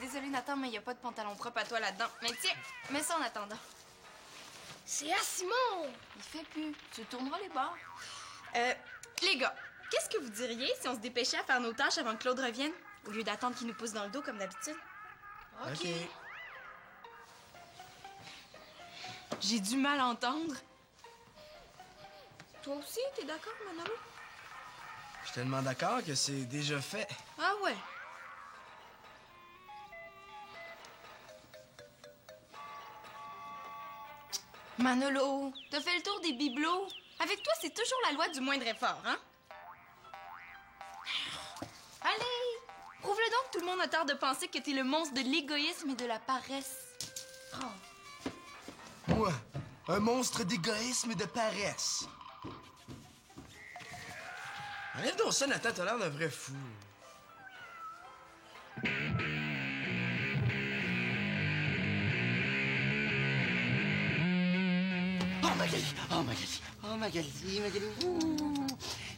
Désolée, Nathan, mais il n'y a pas de pantalon propre à toi là-dedans. Mais tiens, mets ça en attendant. C'est à Simon! Il fait plus. Tu tourneras les bords. Les gars, qu'est-ce que vous diriez si on se dépêchait à faire nos tâches avant que Claude revienne, au lieu d'attendre qu'il nous pousse dans le dos comme d'habitude? OK. J'ai du mal à entendre. Toi aussi, t'es d'accord, Manolo? Je suis tellement d'accord que c'est déjà fait. Ah ouais. Manolo, t'as fait le tour des bibelots. Avec toi, c'est toujours la loi du moindre effort, hein? Allez, prouve-le donc que tout le monde a tort de penser que t'es le monstre de l'égoïsme et de la paresse. Oh. Moi, un monstre d'égoïsme et de paresse. Enlève donc ça, Nathan, t'as l'air d'un vrai fou. Oh, Magali! Oh, Magali! Oh, Magali, Magali! Ouh.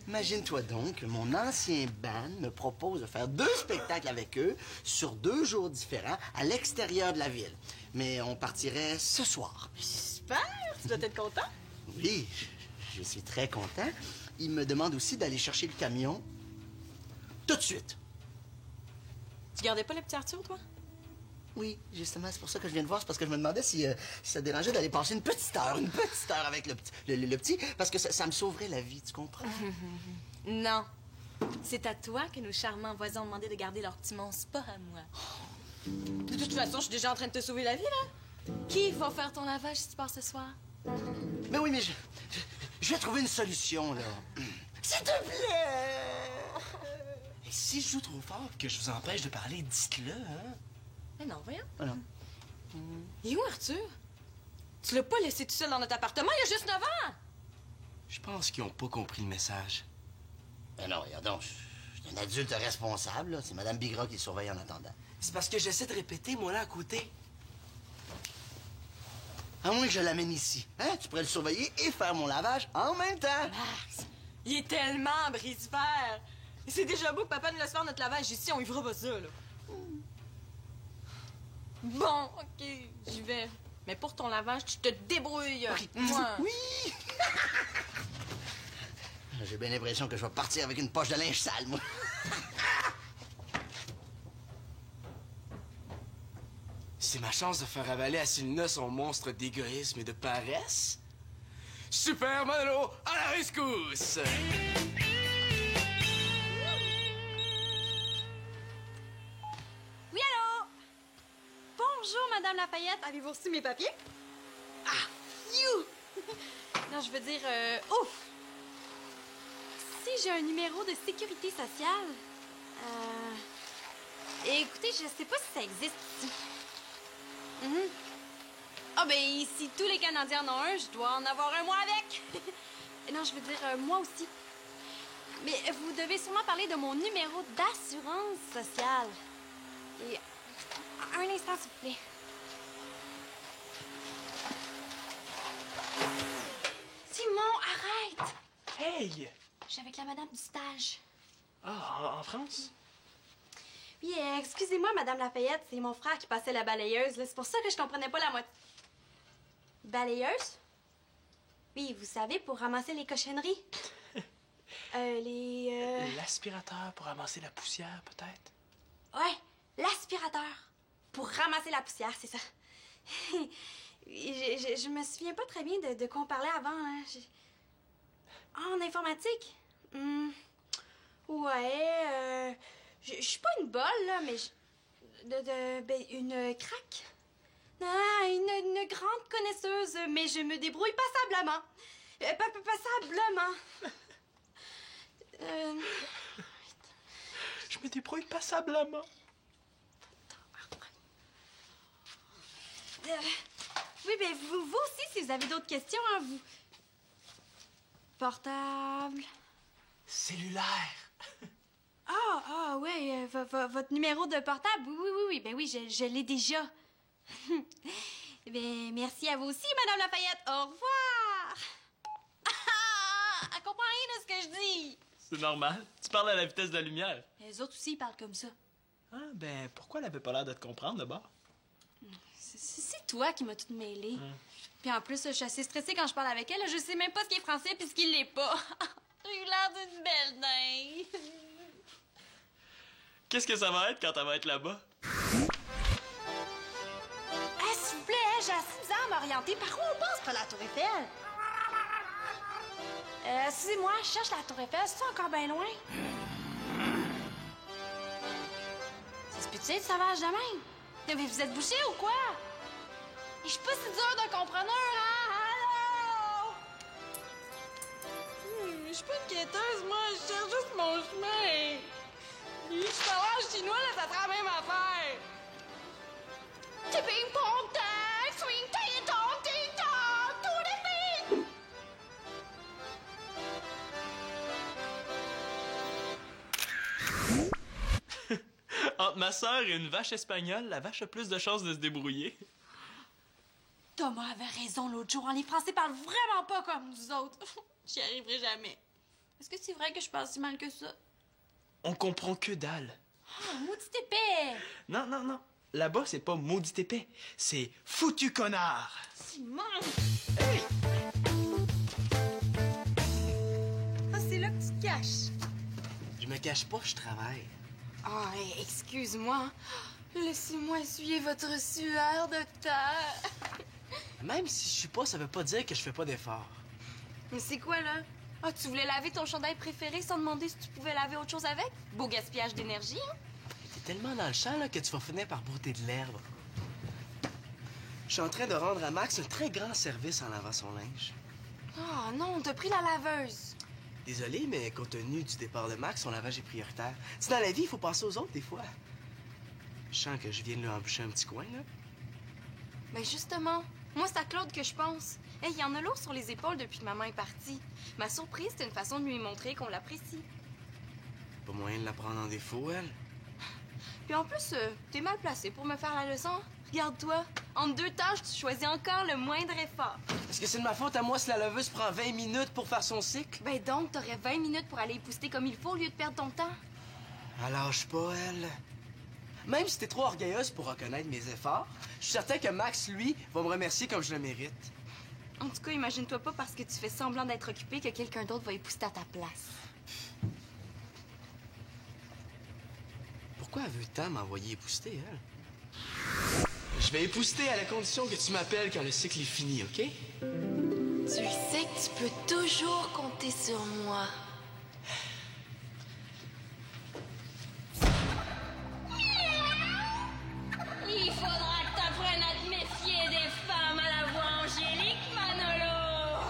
Imagine-toi donc que mon ancien band me propose de faire 2 spectacles avec eux sur 2 jours différents à l'extérieur de la ville. Mais on partirait ce soir. Super! Tu dois être content? Oui, je suis très content. Il me demande aussi d'aller chercher le camion tout de suite. Tu gardais pas le petit Arthur, toi? Oui, justement, c'est pour ça que je viens de voir. C'est parce que je me demandais si ça te dérangeait d'aller passer une petite heure avec le petit, parce que ça me sauverait la vie, tu comprends? Non. C'est à toi que nos charmants voisins ont demandé de garder leur petit monstre, pas à moi. De toute façon, je suis déjà en train de te sauver la vie, là. Qui va faire ton lavage si tu pars ce soir? Mais oui, mais je vais trouver une solution, là. S'il te plaît! Et si je joue trop fort et que je vous empêche de parler, dites-le, hein? Mais non, voyons. Voilà. Et où, Arthur? Tu l'as pas laissé tout seul dans notre appartement, il y a juste 9 ans! Je pense qu'ils ont pas compris le message. Ben non, regarde donc, je suis un adulte responsable, là. C'est Mme Bigra qui le surveille en attendant. C'est parce que j'essaie de répéter, moi, là, à côté. À moins que je l'amène ici. Hein? Tu pourrais le surveiller et faire mon lavage en même temps. Max, il est tellement brise-fer! C'est déjà beau que papa nous laisse faire notre lavage ici, on y fera pas ça, là. Bon, OK, j'y vais. Mais pour ton lavage, tu te débrouilles. OK. Moi. Oui! J'ai bien l'impression que je vais partir avec une poche de linge sale, moi. C'est ma chance de faire avaler à Sylvina son monstre d'égoïsme et de paresse. Super Manolo, à la rescousse! Oui, allô? Bonjour, Madame Lafayette. Avez-vous reçu mes papiers? Ah, you! Non, je veux dire, ouf! Si j'ai un numéro de sécurité sociale, écoutez, je sais pas si ça existe ici. Ah, ben, si tous les Canadiens en ont un, je dois en avoir un, moi, avec. Non, je veux dire, moi aussi. Mais vous devez sûrement parler de mon numéro d'assurance sociale. Et un instant, s'il vous plaît. Simon, arrête! Hey! Je suis avec la madame du stage. Ah, en France? Oui, excusez-moi, Madame Lafayette, c'est mon frère qui passait la balayeuse. là. C'est pour ça que je comprenais pas la moitié. Balayeuse? Oui, vous savez, pour ramasser les cochonneries. L'aspirateur pour ramasser la poussière, peut-être? Ouais, l'aspirateur. Pour ramasser la poussière, c'est ça. je me souviens pas très bien de quoi on parlait avant. Hein. En informatique? Ouais, je suis pas une bolle, là, mais une craque? Ah, une grande connaisseuse, mais je me débrouille passablement. Passablement. Je me débrouille passablement. Oui, mais vous aussi, si vous avez d'autres questions, hein, vous... Portable... Cellulaire. Ouais, votre numéro de portable, oui, ben oui, je l'ai déjà. Ben, merci à vous aussi, Madame Lafayette. Au revoir. Elle comprend rien de ce que je dis. C'est normal. Tu parles à la vitesse de la lumière. Les autres aussi, ils parlent comme ça. Ah, ben, pourquoi elle avait pas l'air de te comprendre, d'abord? C'est toi qui m'as toute mêlée. Puis en plus, je suis assez stressée quand je parle avec elle. Je sais même pas ce qui est français puis ce qui l'est pas. J'ai eu l'air d'une belle dingue. Qu'est-ce que ça va être quand elle va être là-bas? Ah, s'il vous plaît, j'ai assez de misère à m'orienter. Par où on passe pour la Tour Eiffel? Excusez-moi, je cherche la Tour Eiffel. C'est encore bien loin? Ça se peut-tu être sauvage de même? Mais vous êtes bouché ou quoi? Je suis pas si dure de compreneur, hein? Allô? Je suis pas une quêteuse, moi. Je cherche juste mon chemin. Je suis sauvage chinois, là, ça sera la même affaire. Tipping pong tag, swing ting tong ting tong, tout les filles! Entre ma sœur et une vache espagnole, la vache a plus de chances de se débrouiller. Thomas avait raison l'autre jour. Les Français parlent vraiment pas comme nous autres. J'y arriverai jamais. Est-ce que c'est vrai que je parle si mal que ça? On comprend que dalle. Oh, maudit épais! Non, non, non. Là-bas, c'est pas maudit épais. C'est foutu connard. Simon! Ah, c'est là que tu te caches. Je me cache pas, je travaille. Ah, excuse-moi. Laissez-moi essuyer votre sueur, docteur. Même si je suis pas, ça veut pas dire que je fais pas d'efforts. Mais c'est quoi, là? Ah, tu voulais laver ton chandail préféré sans demander si tu pouvais laver autre chose avec? Beau gaspillage d'énergie, hein? T'es tellement dans le champ là, que tu vas finir par brouter de l'herbe. Je suis en train de rendre à Max un très grand service en lavant son linge. Ah non, t'as pris la laveuse. Désolé, mais compte tenu du départ de Max, son lavage est prioritaire. Tu sais, dans la vie, il faut penser aux autres des fois. Je sens que je viens de lui emboucher un petit coin, là. Ben justement, moi c'est à Claude que je pense. Hey, il y en a lourd sur les épaules depuis que maman est partie. Ma surprise, c'est une façon de lui montrer qu'on l'apprécie. Pas moyen de la prendre en défaut, elle. Puis en plus, t'es mal placé pour me faire la leçon. Regarde-toi, entre deux tâches, tu choisis encore le moindre effort. Est-ce que c'est de ma faute à moi si la leveuse prend 20 minutes pour faire son cycle? Ben donc, t'aurais 20 minutes pour aller épousseter comme il faut au lieu de perdre ton temps. Elle lâche pas, elle. Même si t'es trop orgueilleuse pour reconnaître mes efforts, je suis certain que Max, lui, va me remercier comme je le mérite. En tout cas, imagine-toi pas parce que tu fais semblant d'être occupé que quelqu'un d'autre va épousseter à ta place. Pourquoi elle veut tant m'envoyer épousseter, elle? Je vais épousseter à la condition que tu m'appelles quand le cycle est fini, OK? Tu sais que tu peux toujours compter sur moi. Il faudra que t'apprennes à te méfier des femmes à la voix angélique, Manolo!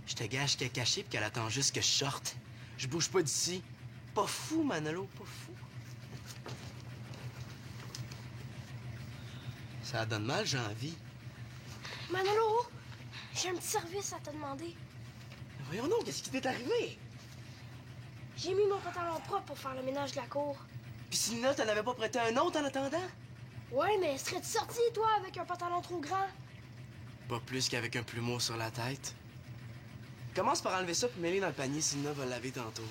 Je te gage qu'elle est cachée pis qu'elle attend juste que je sorte. Je bouge pas d'ici. Pas fou, Manolo, pas fou. Ça donne mal, j'ai envie. Manolo, j'ai un petit service à te demander. Voyons donc, qu'est-ce qui t'est arrivé? J'ai mis mon pantalon propre pour faire le ménage de la cour. Puis si Nina t'en avait pas prêté un autre en attendant? Ouais, mais serais-tu sorti, toi, avec un pantalon trop grand? Pas plus qu'avec un plumeau sur la tête. Commence par enlever ça puis mets-les dans le panier si Nina va le laver tantôt.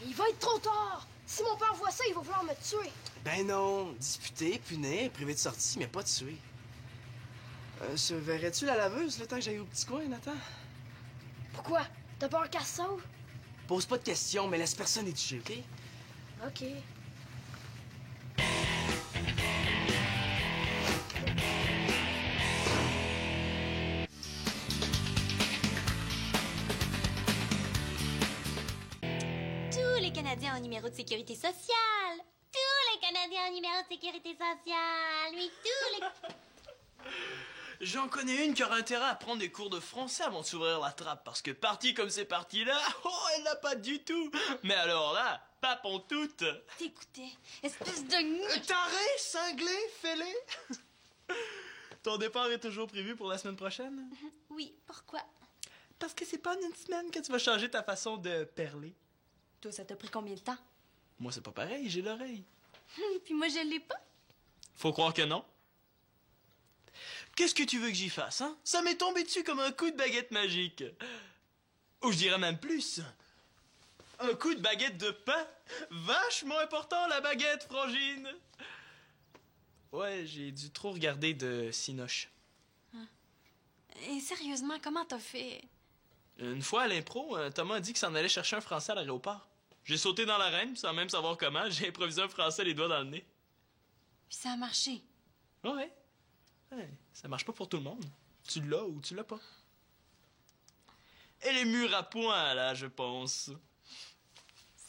Il va être trop tard! Si mon père voit ça, il va vouloir me tuer. Ben non, disputer, punir, privé de sortie, mais pas tuer. Se verrais-tu la laveuse le temps que j'aille au petit coin, Nathan? Pourquoi? T'as peur qu'elle se sauve? Pose pas de questions, mais laisse personne y toucher, OK? OK. Tous les Canadiens ont un numéro de sécurité sociale! Tous les Canadiens ont un numéro de sécurité sociale! Oui, tous les... J'en connais une qui aura intérêt à prendre des cours de français avant de s'ouvrir la trappe, parce que parti comme c'est parti là, oh, elle l'a pas du tout. Mais alors là, papon toute. T'écoutais, espèce de... Taré, cinglé, fêlé. Ton départ est toujours prévu pour la semaine prochaine? Oui, pourquoi? Parce que c'est pas en une semaine que tu vas changer ta façon de perler. Toi, ça t'a pris combien de temps? Moi, c'est pas pareil, j'ai l'oreille. Puis moi, je l'ai pas. Faut croire que non. Qu'est-ce que tu veux que j'y fasse, hein? Ça m'est tombé dessus comme un coup de baguette magique. Ou je dirais même plus. Un coup de baguette de pain? Vachement important, la baguette, Frangine! Ouais, j'ai dû trop regarder de Cinoche. Et sérieusement, comment t'as fait? Une fois à l'impro, Thomas a dit qu'il s'en allait chercher un Français à l'aéroport. J'ai sauté dans l'arène, sans même savoir comment. J'ai improvisé un Français les doigts dans le nez. Puis ça a marché. Ouais. Ça marche pas pour tout le monde. Tu l'as ou tu l'as pas. Elle est mûre à point, là, je pense.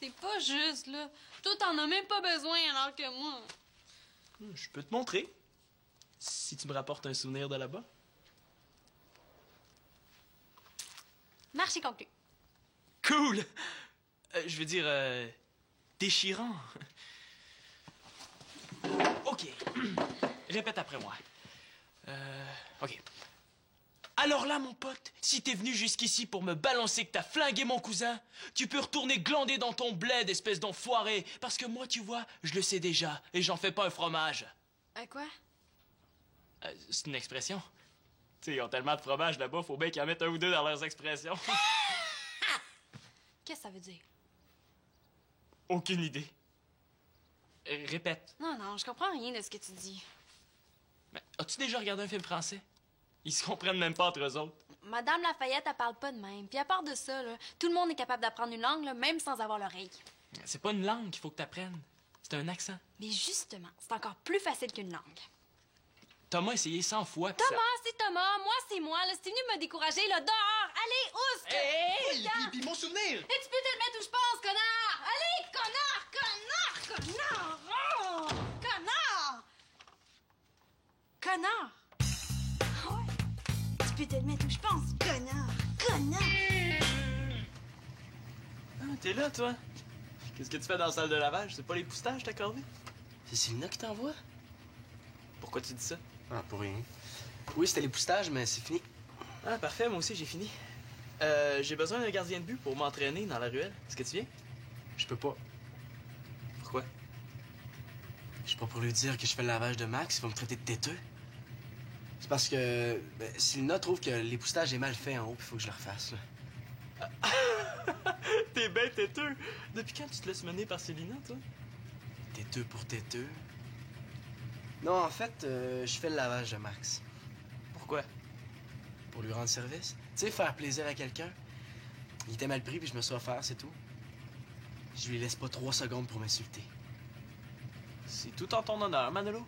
C'est pas juste, là. Toi, t'en as même pas besoin alors que moi. Je peux te montrer. Si tu me rapportes un souvenir de là-bas. Marché conclu. Cool! Je veux dire, déchirant. OK. Répète après moi. OK. Alors là, mon pote, si t'es venu jusqu'ici pour me balancer que t'as flingué mon cousin, tu peux retourner glander dans ton bled, espèce d'enfoiré, parce que moi, tu vois, je le sais déjà, et j'en fais pas un fromage. Quoi? C'est une expression. Tu sais, ils ont tellement de fromage là-bas, faut bien qu'ils en mettent un ou deux dans leurs expressions. Qu'est-ce que ça veut dire? Aucune idée. Répète. Non, je comprends rien de ce que tu dis. Mais as-tu déjà regardé un film français? Ils se comprennent même pas entre eux autres. Madame Lafayette, elle parle pas de même. Puis à part de ça, là, tout le monde est capable d'apprendre une langue, là, même sans avoir l'oreille. C'est pas une langue qu'il faut que t'apprennes. C'est un accent. Mais justement, c'est encore plus facile qu'une langue. Thomas a essayé 100 fois. pis Thomas, c'est Thomas. Moi, c'est moi. Là, c'est venu me décourager, là, dehors. Allez, oust! Hey! Puis mon souvenir! Et tu peux te le mettre où je pense, connard! Allez, connard! Oh! Connard! Connard! Ouais. Tu peux te le mettre où je pense, connard! Ah, t'es là, toi? Qu'est-ce que tu fais dans la salle de lavage? C'est pas les poustages que t'as accordé? C'est Célina qui t'envoie? Pourquoi tu dis ça? Ah, pour rien. Oui, c'était les poustages, mais c'est fini. Ah, parfait, moi aussi, j'ai fini. J'ai besoin d'un gardien de but pour m'entraîner dans la ruelle. Est-ce que tu viens? Je peux pas. Pourquoi? Je suis pas pour lui dire que je fais le lavage de Max, il va me traiter de têteux. C'est parce que Célina trouve que l'époustage est mal fait en haut, puis il faut que je le refasse. Là. T'es ben têteux! Depuis quand tu te laisses mener par Célina, toi? Têteux pour têteux. Non, en fait, je fais le lavage de Max. Pourquoi? Pour lui rendre service. Tu sais, faire plaisir à quelqu'un. Il était mal pris, puis je me suis offert, c'est tout. Je lui laisse pas 3 secondes pour m'insulter. C'est tout en ton honneur, Manolo.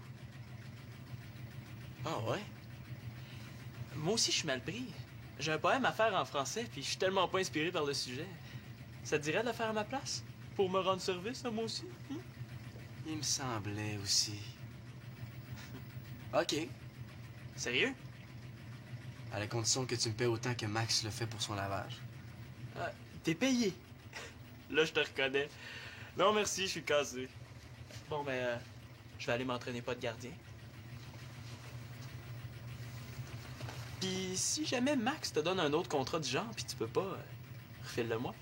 Ah ouais? Moi aussi, je suis mal pris. J'ai un poème à faire en français, puis je suis tellement pas inspiré par le sujet. Ça te dirait de le faire à ma place? Pour me rendre service à moi aussi? Il me semblait aussi. OK. Sérieux? À la condition que tu me paies autant que Max le fait pour son lavage. Ah, t'es payé. Là, je te reconnais. Non, merci, je suis cassé. Bon, ben, je vais aller m'entraîner pas de gardien. Puis si jamais Max te donne un autre contrat du genre, puis tu peux pas, refile-le-moi.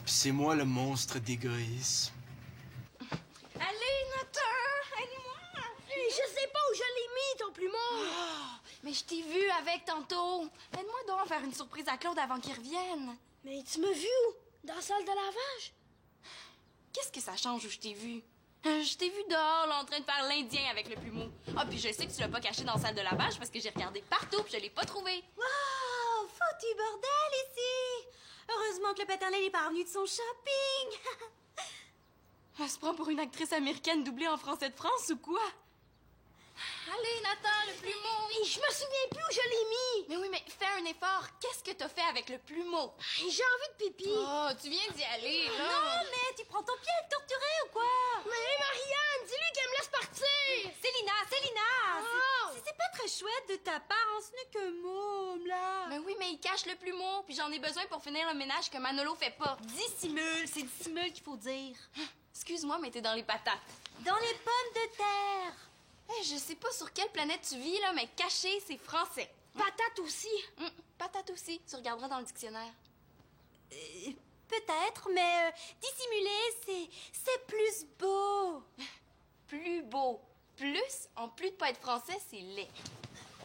Puis c'est moi le monstre d'égoïsme. Allez, Nathan! Aide-moi! Je sais pas où je l'ai mis, ton plumeau! Mais je t'ai vu avec tantôt. Aide-moi donc à faire une surprise à Claude avant qu'il revienne. Mais tu m'as vu où? Dans la salle de lavage? Qu'est-ce que ça change où je t'ai vu? Je t'ai vu dehors, là, en train de faire l'Indien avec le plumeau. Ah, puis je sais que tu l'as pas caché dans la salle de lavage parce que j'ai regardé partout puis je l'ai pas trouvé. Wow! Foutu bordel ici! Heureusement que le paternel est pas revenu de son shopping! Elle se prend pour une actrice américaine doublée en français de France ou quoi? Allez, Nathan, le plumeau! Et je me souviens plus où je l'ai mis! Mais oui, mais fais un effort. Qu'est-ce que t'as fait avec le plumeau? J'ai envie de pipi! Oh, tu viens d'y aller, là. Non, mais tu prends ton pied à le torturer ou quoi? Mais Marianne, dis-lui qu'elle me laisse partir! Célina! Oh! C'est pas très chouette de ta part, ce n'est que môme, là! Mais oui, mais il cache le plumeau, puis j'en ai besoin pour finir le ménage que Manolo fait pas. Dissimule, c'est dissimule qu'il faut dire. Excuse-moi, mais t'es dans les patates. Dans les pommes de terre! Je sais pas sur quelle planète tu vis, là, mais caché, c'est français. Patate aussi! Patate aussi, tu regarderas dans le dictionnaire. Peut-être, mais dissimuler, c'est plus beau. Plus beau. Plus, En plus de pas être français, c'est laid.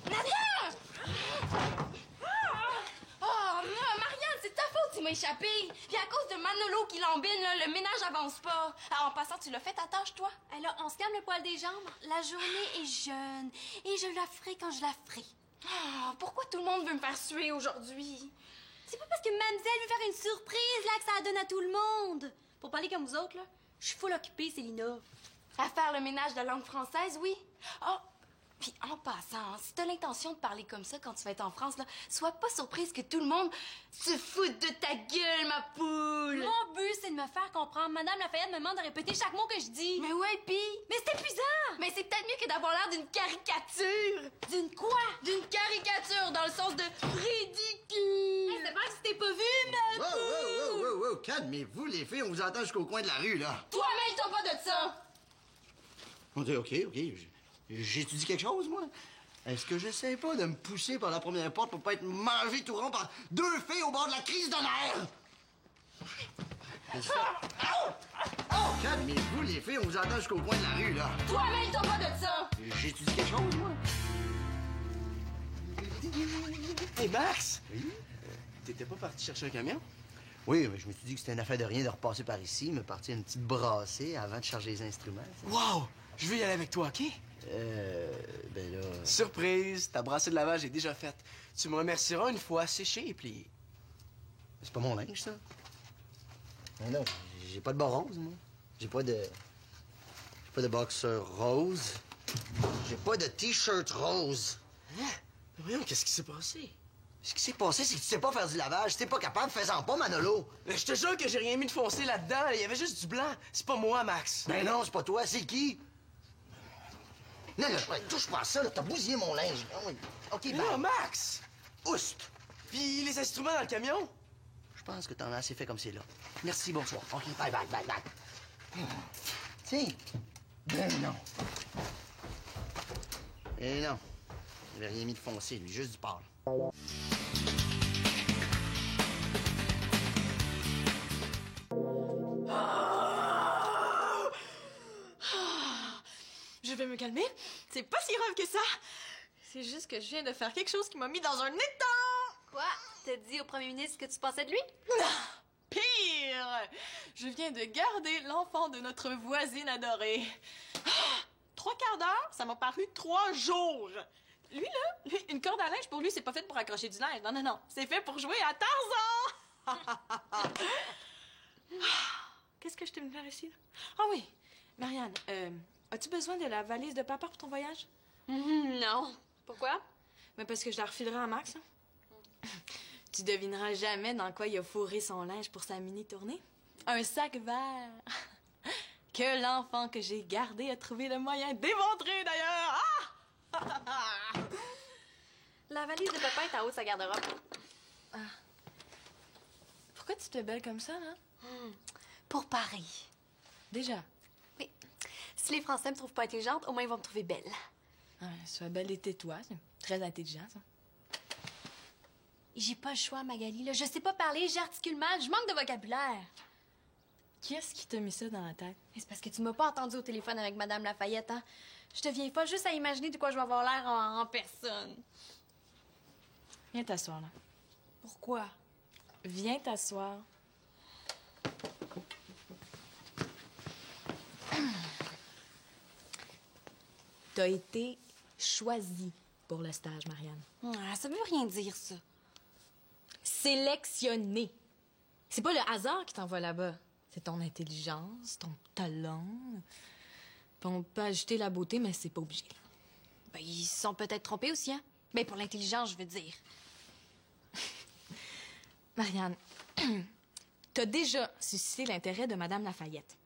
Nathan! Oh, non, Marianne, c'est ta faute, tu m'as échappé. Puis à cause de Manolo qui l'embine, là, le ménage avance pas. Alors, en passant, tu l'as fait ta tâche, toi? Alors, on se calme le poil des jambes. La journée est jeune et je la ferai quand je la ferai. Ah, pourquoi tout le monde veut me faire suer aujourd'hui? C'est pas parce que Mamselle veut faire une surprise, là, que ça la donne à tout le monde. Pour parler comme vous autres, là, je suis full occupée, Célina. À faire le ménage de la langue française, oui. Oh, puis en passant, si t'as l'intention de parler comme ça quand tu vas être en France, là, sois pas surprise que tout le monde se foute de ta gueule, ma poule. Mon but, c'est de me faire comprendre. Madame Lafayette me demande de répéter chaque mot que je dis. Mais ouais, pis... Mais c'est épuisant! Mais c'est peut-être mieux que d'avoir l'air d'une caricature. D'une quoi? D'une caricature, dans le sens de ridicule. Hey, c'est vrai que c'était pas vu, mais... Wow, calmez-vous, les filles, on vous entend jusqu'au coin de la rue, là. Toi, mêle-toi pas de ça. OK. J'étudie quelque chose, moi? Est-ce que j'essaie pas de me pousser par la première porte pour pas être mangé tout rond par deux filles au bord de la crise de nerfs? Calmez-vous, les filles, on vous entend jusqu'au coin de la rue, là. Toi, mêle-toi pas de ça. J'étudie quelque chose, moi? Hey, Max! Oui? T'étais pas parti chercher un camion? Oui, mais je me suis dit que c'était une affaire de rien de repasser par ici, me partir une petite brassée avant de charger les instruments. Wow! Je veux y aller avec toi, OK? Ben là... Surprise! Ta brassée de lavage est déjà faite. Tu me remercieras une fois séchée et pliée. C'est pas mon linge, ça. Non, j'ai pas de bas rose, moi. J'ai pas de boxeur rose. J'ai pas de T-shirt rose. Hein? Mais voyons, qu'est-ce qui s'est passé? Ce qui s'est passé, c'est que tu sais pas faire du lavage. Si t'es pas capable, fais-en pas, Manolo. Mais je te jure que j'ai rien mis de foncé là-dedans. Il y avait juste du blanc. C'est pas moi, Max. Ben non, c'est pas toi, c'est qui? Non, ouais, touche pas à ça, là. T'as bousillé mon linge. Ah oui. OK, Mais ben... non, Max! Oust! Puis les instruments dans le camion? Je pense que t'en as assez fait comme c'est là. Merci, bonsoir. OK, bye. Tiens. Ben non. Eh non. Il avait rien mis de foncé, lui. Juste du pâle. Je vais me calmer. C'est pas si grave que ça. C'est juste que je viens de faire quelque chose qui m'a mis dans un état. Quoi? T'as dit au premier ministre que tu pensais de lui? Pire! Je viens de garder l'enfant de notre voisine adorée. 3 quarts d'heure, ça m'a paru 3 jours. Lui, une corde à linge, pour lui, c'est pas fait pour accrocher du linge. Non. C'est fait pour jouer à Tarzan! Qu'est-ce que je t'ai venu faire ici, là? Ah oui, Marianne, as-tu besoin de la valise de papa pour ton voyage? Non. Pourquoi? Mais parce que je la refilerai à Max. Tu devineras jamais dans quoi il a fourré son linge pour sa mini-tournée. Un sac vert. Que l'enfant que j'ai gardé a trouvé le moyen d'éventrer, d'ailleurs. Ah! La valise de papa est en haut de sa garde-robe. Pourquoi tu te belle comme ça, là? Pour Paris. Déjà. Oui. Si les Français me trouvent pas intelligente, au moins ils vont me trouver belle. Ah, sois belle et tais-toi. C'est très intelligent, ça. J'ai pas le choix, Magali. Là. Je sais pas parler, j'articule mal, je manque de vocabulaire. Qui est-ce qui t'a mis ça dans la tête? C'est parce que tu m'as pas entendu au téléphone avec Madame Lafayette, hein? Je deviens folle juste à imaginer de quoi je vais avoir l'air en personne. Viens t'asseoir, là. Pourquoi? Viens t'asseoir. T'as été choisie pour le stage, Marianne. Ah, ça veut rien dire, ça. Sélectionnée. C'est pas le hasard qui t'envoie là-bas. C'est ton intelligence, ton talent. Puis on peut ajouter la beauté, mais c'est pas obligé. Ben, ils se sont peut-être trompés aussi, hein? Ben, pour l'intelligence, je veux dire. Marianne, t'as déjà suscité l'intérêt de Madame Lafayette.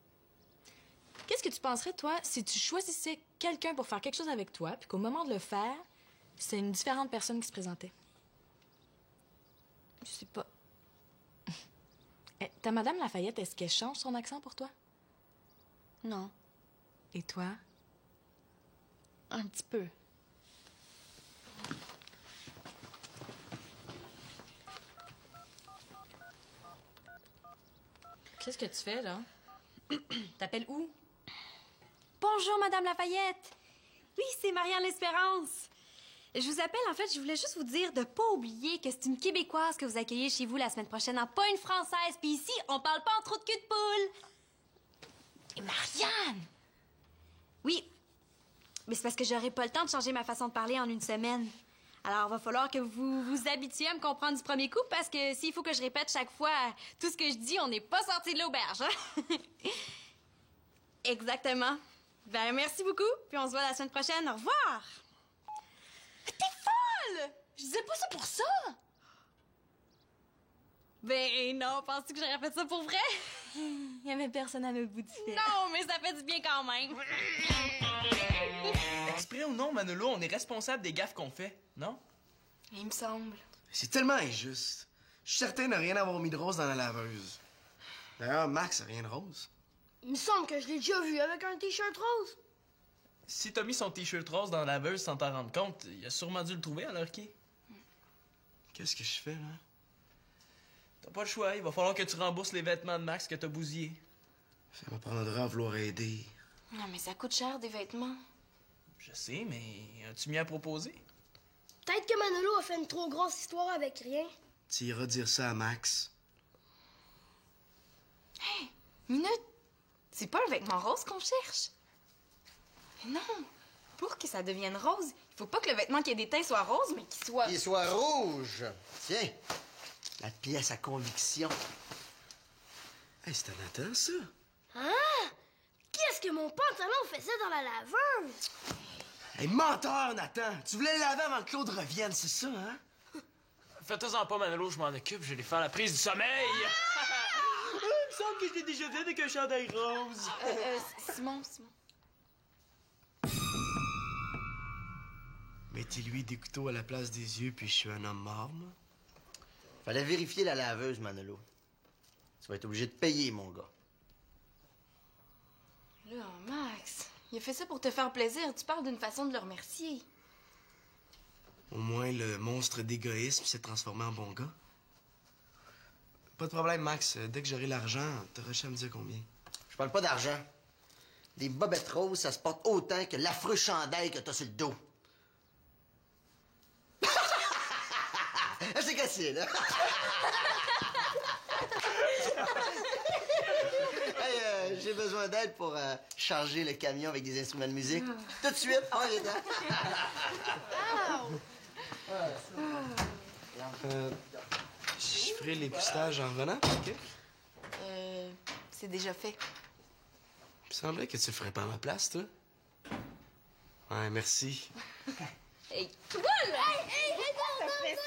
Qu'est-ce que tu penserais, toi, si tu choisissais quelqu'un pour faire quelque chose avec toi, puis qu'au moment de le faire, c'est une différente personne qui se présentait? Je sais pas. Ta Madame Lafayette, est-ce qu'elle change son accent pour toi? Non. Et toi? Un petit peu. Qu'est-ce que tu fais, là? T'appelles où? Bonjour, Madame Lafayette. Oui, c'est Marianne L'Espérance. Je vous appelle, en fait, je voulais juste vous dire de pas oublier que c'est une Québécoise que vous accueillez chez vous la semaine prochaine, hein, pas une Française. Puis ici, on parle pas en trop de cul de poule. Et Marianne! Oui, mais c'est parce que j'aurai pas le temps de changer ma façon de parler en une semaine. Alors, va falloir que vous vous habituiez à me comprendre du premier coup, parce que s'il faut que je répète chaque fois tout ce que je dis, on n'est pas sorti de l'auberge, hein? Exactement. Ben, merci beaucoup, puis on se voit la semaine prochaine. Au revoir! T'es folle! Je disais pas ça pour ça! Ben non, penses-tu que j'aurais fait ça pour vrai? Il y avait personne à notre bout du fil. Non, mais ça fait du bien quand même. Exprès ou non, Manolo, on est responsable des gaffes qu'on fait, non? Il me semble. C'est tellement injuste. Je suis certain de rien avoir mis de rose dans la laveuse. D'ailleurs, Max a rien de rose. Il me semble que je l'ai déjà vu avec un t-shirt rose. Si t'as mis son t-shirt rose dans la laveuse sans t'en rendre compte, il a sûrement dû le trouver à l'heure qui. Qu'est-ce que je fais, là? T'as pas le choix, il va falloir que tu rembourses les vêtements de Max que t'as bousillés. Ça m'apprendra à vouloir aider. Non, mais ça coûte cher, des vêtements. Je sais, mais as-tu mieux à proposer? Peut-être que Manolo a fait une trop grosse histoire avec rien. Tu iras dire ça à Max. Minute! C'est pas un vêtement rose qu'on cherche. Mais non! Pour que ça devienne rose, il faut pas que le vêtement qui ait des teints soit rose, mais qu'il soit... Qu'il soit rouge. Tiens, la pièce à conviction. Hey, c'était Nathan, ça? Ah! Qu'est-ce que mon pantalon faisait dans la laveuse? Hey, menteur, Nathan! Tu voulais le laver avant que Claude revienne, c'est ça, hein? Faites-en pas, Manolo, je m'en occupe, je vais faire la prise du sommeil! Il me semble que je l'ai déjà fait avec un chandail rose! Simon. Mettez-lui des couteaux à la place des yeux, puis je suis un homme mort, moi. Fallait vérifier la laveuse, Manolo. Tu vas être obligé de payer, mon gars. Là, Max, il a fait ça pour te faire plaisir. Tu parles d'une façon de le remercier. Au moins, le monstre d'égoïsme s'est transformé en bon gars. Pas de problème, Max. Dès que j'aurai l'argent, t'auras juste à me dire combien. Je parle pas d'argent. Des bobettes roses, ça se porte autant que l'affreux chandail que t'as sur le dos. C'est cassé, là. Hey, j'ai besoin d'aide pour charger le camion avec des instruments de musique. Tout de suite. Ah, les dents. Je ferai l'épistage en revenant, OK? C'est déjà fait. Il me semblait que tu le ferais pas à ma place, toi. Ouais, merci. Hey, toi, là! Hey, ça fait ça!